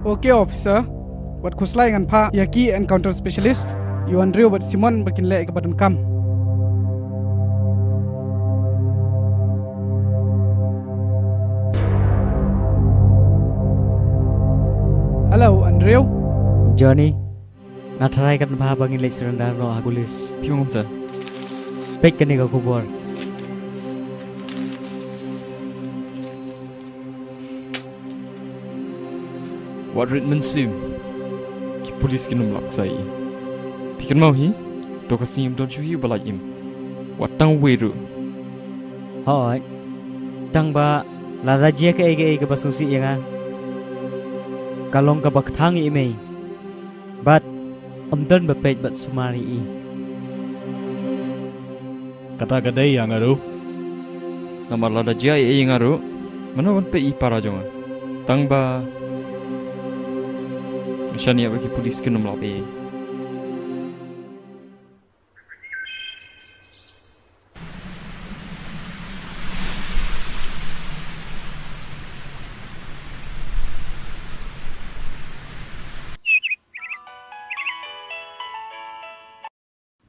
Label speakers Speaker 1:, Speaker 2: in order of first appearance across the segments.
Speaker 1: Okay, officer. Wat khuslai ngan pha yaki encounter specialist. You Andrew wat Simon bakin le ke badan kam. Hello, Andrew.
Speaker 2: Johny. Natharai kan pha bangin le surrender ro agulis.
Speaker 3: Pyongom ta.
Speaker 2: Pek kan ni ka kubor.
Speaker 3: What treatment sim? Ki police kinum lak sai. Pikan mau hi. To ka sim don chu hi balai im. What tang we ru.
Speaker 2: Hoi. Tang ba la rajya ke ege basusi yanga. Kalong ka bakthang i mei. But amdan ba pet bat sumari i.
Speaker 4: Kata gadai yang aru.
Speaker 3: Namar la rajya e ngaru. Mana wan pe I para jonga. Tang ba Shan ya bagi polis kinum lape.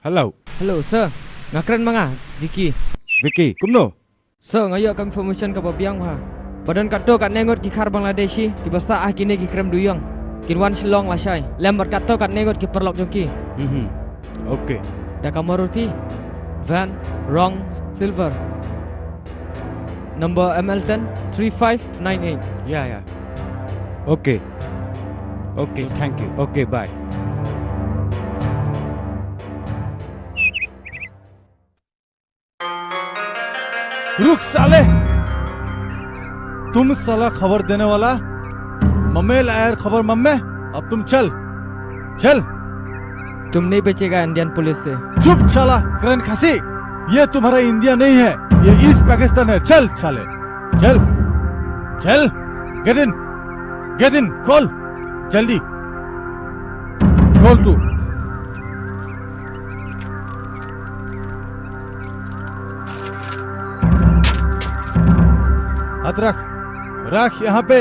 Speaker 4: Hello.
Speaker 5: Hello, sir. Ngakran manga, Vicky.
Speaker 4: Vicky, kumno?
Speaker 5: Sir, ngayo confirmation ka babiang ha. Badan kato kat nengot ki khar Bangladeshi, ki basta akine ki krem duyong. Kinwan silong lasai. Lembar kato kat nengot ki perlok jongki.
Speaker 4: Okay.
Speaker 5: Daka Maruti, van, wrong, silver. Number ML10 3598.
Speaker 4: Yeah. Okay. Okay, thank you. Okay, bye. रुक साले तुम साला खबर देने वाला मम्मे लायर खबर मम्मे अब तुम चल
Speaker 5: तुम नहीं बचेगा इंडियन पुलिस से
Speaker 4: चुप साला करन खासी ये तुम्हारा इंडिया नहीं है ये ईस्ट पाकिस्तान है चल साले चल गेट इन खोल जल्दी खोल तू हाथ रख यहाँ पे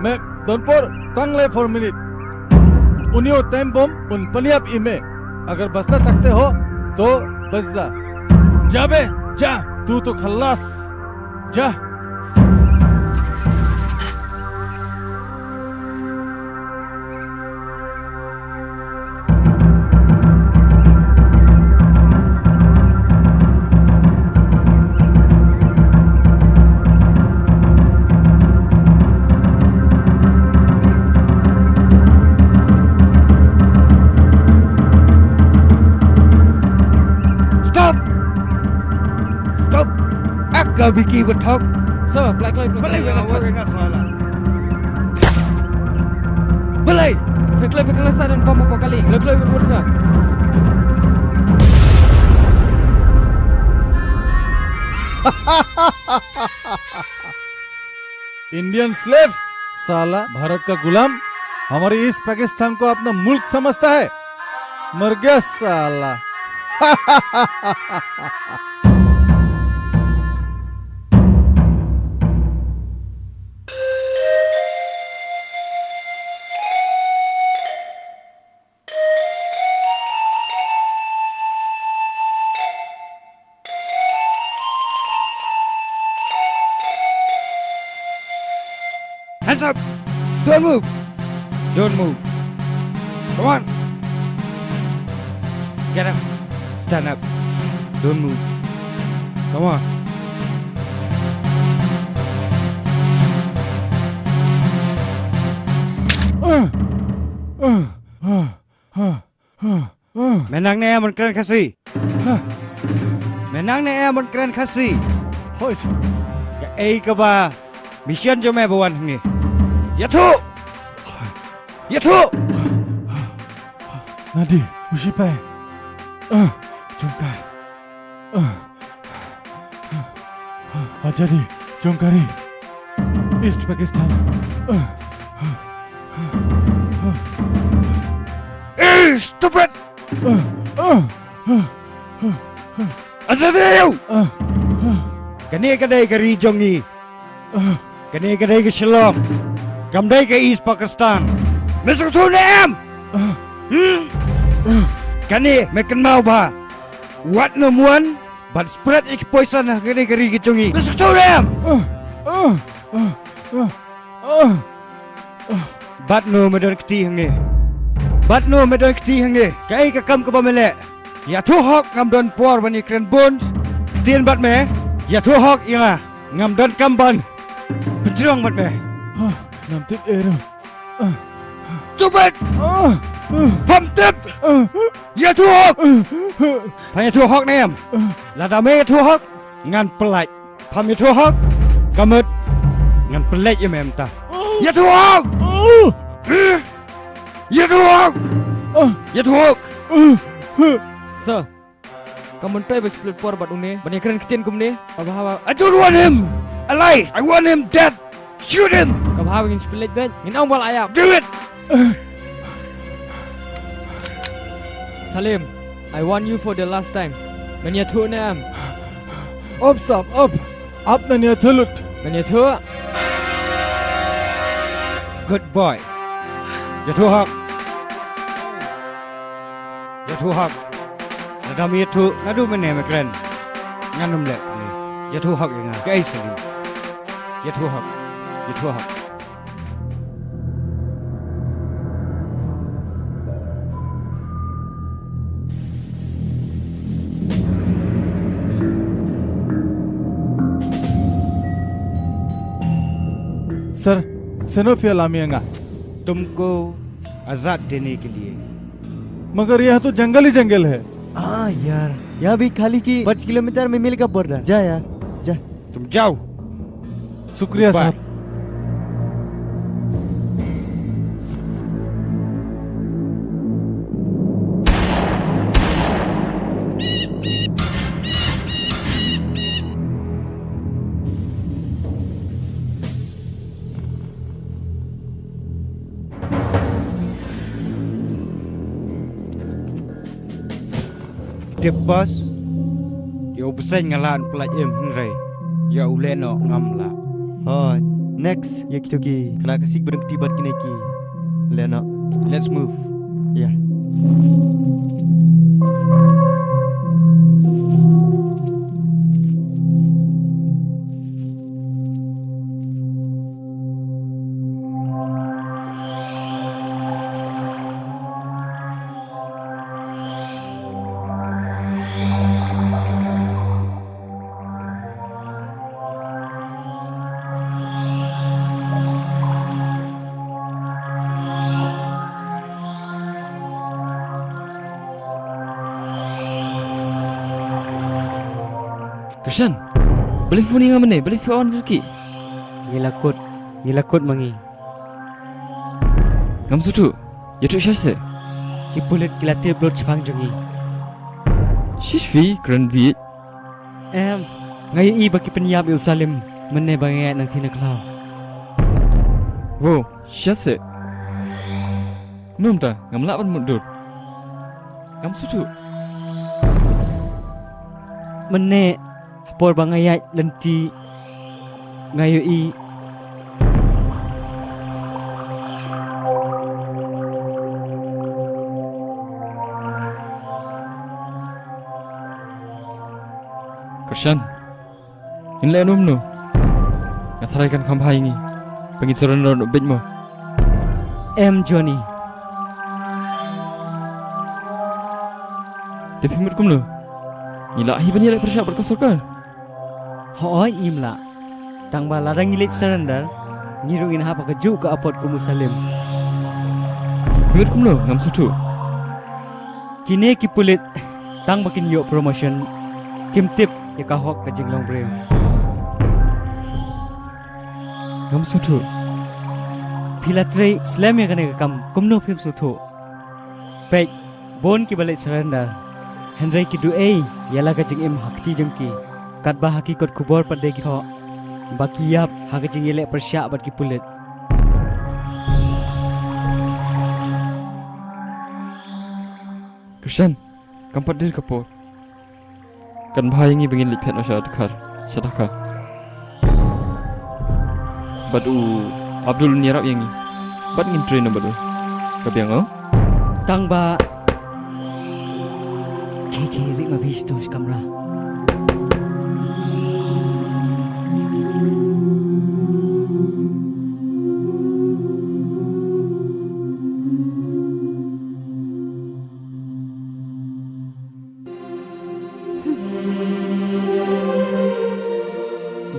Speaker 4: मैं Tanbor तंगले 4 मिनट उन्हीं टाइम बम उन पनियाप इमे अगर बचना सकते हो तो बच जा बे जा तू तो खल्लास जा Vicky would talk.
Speaker 5: Sir, black light.
Speaker 4: Balai talking salah.
Speaker 5: Balai. Pekla sa dan bom apa kali. Black light sir.
Speaker 4: Indian slave साला भारत का गुलाम हमारे ईस्ट पाकिस्तान को अपना मुल्क समझता है मर गया साला
Speaker 5: Hands up! Don't move! Don't move! Come on! Get up! Stand up! Don't move! Come on!
Speaker 6: Menang ni mon keren Khasi. Menang ni mon keren Khasi.
Speaker 4: Hoi.
Speaker 6: Cái ấy cơ ba mission cho mẹ bवन nghe. Yết thu. Yết thu.
Speaker 4: Nadi, usipai. Jongkai. Ajadi, Jongkari. East Pakistan.
Speaker 6: Stupid. Ajadi. Cái này cái Johny. Cái này cái Shalom. Cầm đây cái East Pakistan. Mr. Thu nè em. Cái này mày cần mau ba. What no muốn. But spread ik poison cái này cái Johny. Mr. Thu nè em. Bat no mày đơn cái tí hàng này. Bat no mày đơn cái tí hàng này. Cái cầm cái bao mày lẹ. Ya thu hawk ngam don por bani kren bones. Tiền bat mày. Ya thu hawk inga. Ngam don kamban. Penjerang bat mày.
Speaker 4: Nam tip ero.
Speaker 6: Stupid. Pam tip. Ya thu hawk. Pam thu hawk nè em. Là đam mê thu hawk. Ngan pelaj. Pam ya thu hawk. Kumut. Ngan pelaj ya em ta. Ya thu hawk. Ya thu hawk. Ya thu hawk.
Speaker 5: Sir, kamu try split por bat une. Banyak keren ketian kumne. Kabah
Speaker 6: I don't want him alive. I want him dead. Shoot him.
Speaker 5: kabah ingin split bet. Ingin awal ayam.
Speaker 6: Do it.
Speaker 5: Salim, I want you for the last time. Banyak tu ne am.
Speaker 4: Up sap up. Up nanya thulut.
Speaker 5: Banyak tu.
Speaker 6: Good boy. Ya thu hawk. Ya thu hawk. Là đam mê thu. Nó đu bên này mà keren. Ngan nôm lệ này. Ya thu hawk yang cái gì? Ya thu hawk. Ya thu hawk.
Speaker 4: Sir, Senofia लामियंगा.
Speaker 6: तुमको आजाद देने के लिए.
Speaker 4: मगर यह तो जंगल ही जंगल है.
Speaker 2: हाँ यार, यहाँ भी खाली की 5 किलोमीटर में मिल का बॉर्डर. जा यार, जा.
Speaker 6: तुम जाओ.
Speaker 4: शुक्रिया साहब.
Speaker 6: Tip bos. Yo pesan ngalan pelaj em hengrai. Ya uleno ngam la.
Speaker 2: Hoi, next ya kita ki. Kena kasih berhenti bat kini ki. Lena,
Speaker 6: Let's move.
Speaker 2: ya.
Speaker 3: Shan, boleh phone ngam ni, boleh phone lagi.
Speaker 2: Ngilakut mangi.
Speaker 3: Ngam sutu, ya tu syasa.
Speaker 2: Ki pulit kilate blot Shemphang jongi.
Speaker 3: Shishfi keren viet.
Speaker 2: Em, ngai i baki penyap Yerusalem mene bangai nang tina klau.
Speaker 3: Wo, syasa. Num ta, ngam lapan mundur. Ngam sutu.
Speaker 2: Mene por bangayat lenti ngayo i
Speaker 3: Shan, in le num no. Ngatharaikan kampai ini. Pengitsaran ron bit mo.
Speaker 2: em Johny.
Speaker 3: Tapi mit kum no. Nila hi bani lek persyak berkosokar.
Speaker 2: Hoi nyimla. Tang ba larang ngilit surrender. Ngirungin hapa keju ke apot ku Muslim.
Speaker 3: Himit kumno ngam sutu.
Speaker 2: Kini ki pulit tang bakin yo promotion kim tip ya ka hok ka jinglong breu.
Speaker 3: Ngam sutu.
Speaker 2: Pilatre slam ya kane kam kumno phim sutu. Pek bon ki balai surrender. Henry ki du ei yala ka jing im hakti jengki. Kat ba haki kot kubor pada ki tho. Bakiyap haka jing yele persya bat ki pulit.
Speaker 3: Krishan, kampat dir kapor. Kan bahayangi bengin lipet na siya dekar. Sadaka. Badu Abdul nyarap yangi. Bad ngin train na badu. Kabiang oh?
Speaker 2: Tang ba Kiki rik ma vistos kamera.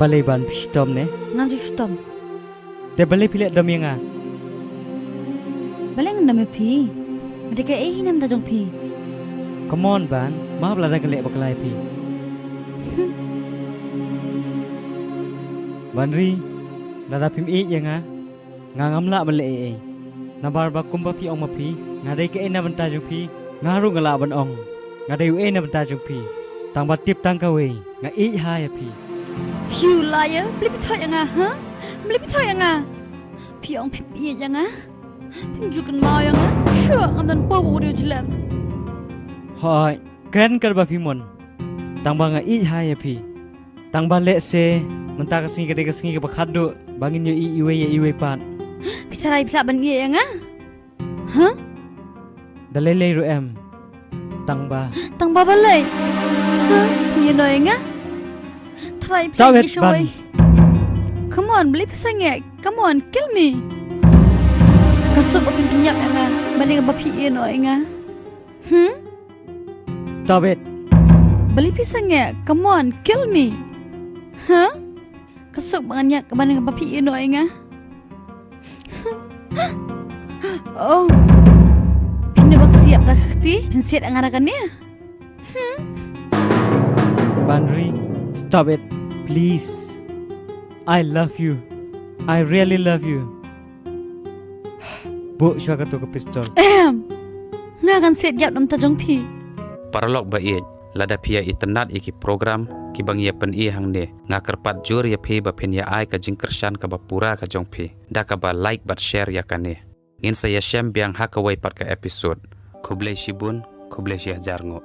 Speaker 2: Balai ban pistom ne?
Speaker 7: Ngam tu stom.
Speaker 2: Te balai pilet dom yang ah.
Speaker 7: Balai ngam dami pi. Ada ke nam ta jong pi.
Speaker 2: Come on ban, maaf lah dah kelek bakalai pi. Banri, lada pim yang ah. Ngam la balai eh. Nabar bakum ba pi ong ma pi. Ngadai ke na banta jong pi. Ngaru ngala ban ong. Ngadai na banta jong pi. Tang batip tang kawe. Nga ha ya pi.
Speaker 7: You liar, beli pithai yang ah, ha? Beli pithai yang ah. Piong pipi yang ah. Tunjukkan mau yang ah. Sure, ngam dan po bo dia jelam.
Speaker 2: Hoi, keren kerba pimon. Tang ba nga ha ya pi. Tang ba le se menta kasing ke kasing ke bakhadu bangin yo iwe pan.
Speaker 7: Pitharai pila ban ye yang ah. Ha?
Speaker 2: Dalele ru em. Tang ba
Speaker 7: balai. Ha? Ye no yang ah. Try
Speaker 2: Tawet
Speaker 7: play
Speaker 2: ban.
Speaker 7: Come on, beli pesangnya. Come on, kill me. Kasut akan pinyak nga. Balik ke bapi no nga.
Speaker 2: Tawet.
Speaker 7: Beli pisangnya. Come on, kill me. Huh? Kasut banyak ke balik ke bapi no nga. Oh. Pindah bak siap dah kati. Pensiat angarakannya.
Speaker 2: Banri, stop it. Please. I love you. I really love you. Bu, siya ka to ka pistol.
Speaker 7: Nga kan siap yap nam tajong pi.
Speaker 8: Paralog ba iet, lada pia itenat iki program ki bang ye pen i hang ne nga kerpat jur ya phi ba pen ya ai ka jingkershan ka ba pura ka jong phi da ka ba like bat share ya kane ngin saya shem biang hakawai pat ka episode kublai shibun kublai shih jarngo